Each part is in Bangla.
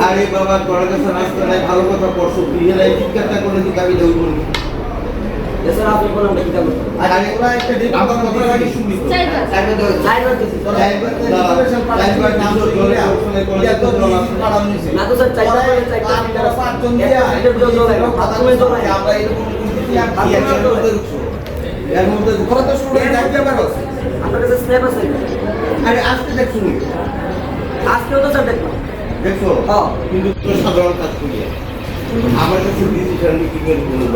আরে বাবা তোর কাছে রাস্তা নাই ভালো কথা পড়ছো তুই এলাই জিজ্ঞাসা করে দিকে আমি দেব বলি স্যার আপনি বলেন কি করব আরে ওরা একটা দিন আমার কথা আগে শুনি ড্রাইভার নাম তো ধরে আসলে করে তো পাড়াম নিছে না তো স্যার চাইটা পাঁচজন দিয়া আমরা এরকম এর মধ্যে ঘরে তো শুরু হয়ে যাবে পারো আপনার কাছে স্ন্যাপ আছে আরে আজকে দেখ শুনি আজকেও তো স্যার দেখলাম দেখো হ্যাঁ কিন্তু তো সাধারণ কাজ করি আমার কাছে ডিসিশন মেকিং এর কোনো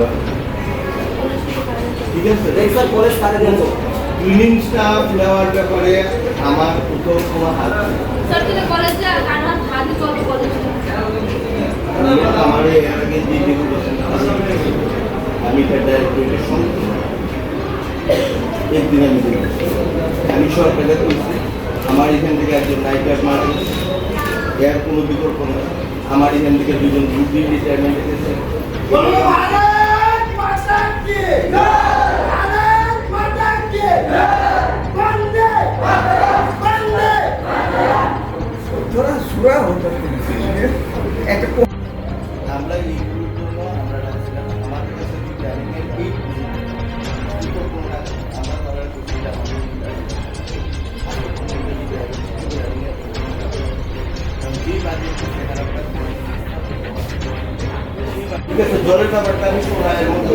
ঠিক আছে এই স্যার কলেজ কারে দেন ক্লিনিং স্টাফ নেওয়ার ব্যাপারে আমার কোথাও কোনো হাত স্যার তুমি কলেজে আমার হাতে চলবে কলেজ আমার এর আগে যে যেগুলো আমি এটা ডাইরেক্টরের সঙ্গে একদিন আমি দিলাম আমি সরকারে বলছি আমার এখান থেকে একজন নাইট গার্ড মারা গেছে এর কোনো বিকল্প নেই আমার এখান থেকে দুজন ডিউটি রিটায়ারমেন্ট এসেছে আমরা এইগুলোর জন্য আমরা রাখছিলাম আমাদের কাছে যে প্ল্যানিংয়ের এই আমরা তারা করছিলাম ঠিক আছে জলের ব্যাপারটা আমি সময়ের মধ্যে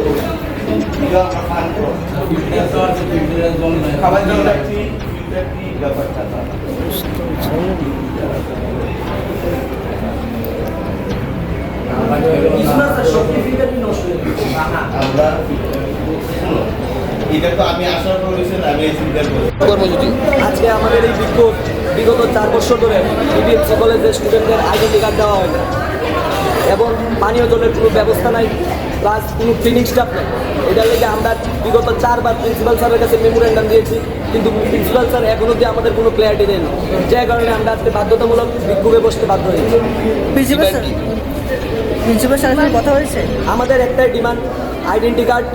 খাবার জল রাখছি ব্যাপারটা আমরা এটা তো আমি আশা করেছি আমি চিন্তা করি আজকে আমাদের এই বিক্ষোভ বিগত 4 বছর ধরে বিবিএসসি কলেজের স্টুডেন্টদের আইডেন্টি কার্ড দেওয়া হয় না এবং পানীয় জলের কোনো ব্যবস্থা নাই প্লাস কোনো ক্লিনিক স্টাফ নেই এটার লেগে আমরা বিগত 4 বার প্রিন্সিপাল স্যারের কাছে মেমোরেন্ডাম দিয়েছি কিন্তু প্রিন্সিপাল স্যার এখন অব্দি আমাদের কোনো ক্লিয়ারিটি দেয়নি যে কারণে আমরা আজকে বাধ্যতামূলক বিক্ষোভে বসতে বাধ্য হয়েছি প্রিন্সিপাল স্যারের সঙ্গে কথা হয়েছে আমাদের একটাই ডিমান্ড আইডেন্টি কার্ড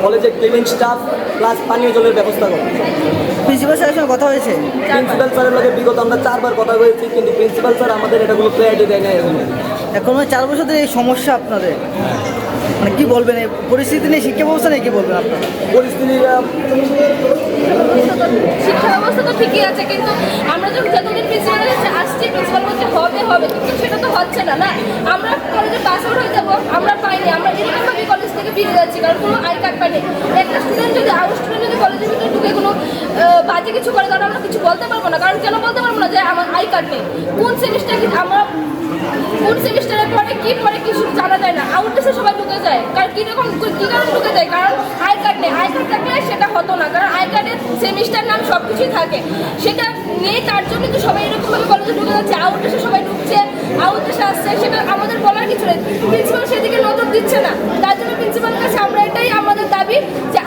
কলেজের ক্লিনিং স্টাফ প্লাস পানীয় জলের ব্যবস্থা করা প্রিন্সিপাল স্যারের সঙ্গে কথা হয়েছে প্রিন্সিপাল স্যারের লগে বিগত আমরা 4 বার কথা হয়েছি কিন্তু প্রিন্সিপাল স্যার আমাদের এটা কোনো ক্লিয়ারিটি দেয় না এখন 4 বছর ধরে এই সমস্যা আপনাদের মানে কি বলবেন এই পরিস্থিতি নিয়ে শিক্ষা ব্যবস্থা নিয়ে কি বলবেন আপনারা পরিস্থিতি শিক্ষা ব্যবস্থা তো ঠিকই আছে কিন্তু আমরা যখন যতদিন প্রিন্সিপালের কাছে আসছি প্রিন্সিপাল বলছে হবে কিন্তু সেটা তো হচ্ছে না না আমরা কলেজে পাস আউট হয়ে যাবো আমরা পাইনি আমরা এরকমভাবে কলেজ থেকে বেরিয়ে যাচ্ছি কারণ কোনো আই কার্ড পাইনি একটা স্টুডেন্ট যদি স্টুডেন্ট যদি কলেজের ভিতরে ঢুকে কোনো বাজে কিছু করে তাহলে আমরা কিছু বলতে পারবো না কারণ কেন বলতে পারবো না যে আমার আই কার্ড নেই কোন সেমিস্টারের পরে কি কিছু জানা যায় না আউটডেসে সবাই ঢুকে যায় কারণ কি কারণে ঢুকে যায় কারণ আই কার্ড নেই আই কার্ড থাকলে সেটা হতো না কারণ আই কার্ডের সেমিস্টার নাম সব কিছুই থাকে সেটা নেই তার জন্য তো সবাই এরকমভাবে কলেজে ঢুকে যাচ্ছে আউটডেসে সবাই ঢুকছে আউটডেসে আসছে সেটা আমাদের বলার কিছু নেই প্রিন্সিপাল সেদিকে নজর দিচ্ছে না তার জন্য প্রিন্সিপালের কাছে আমরা এটাই আমাদের দাবি যে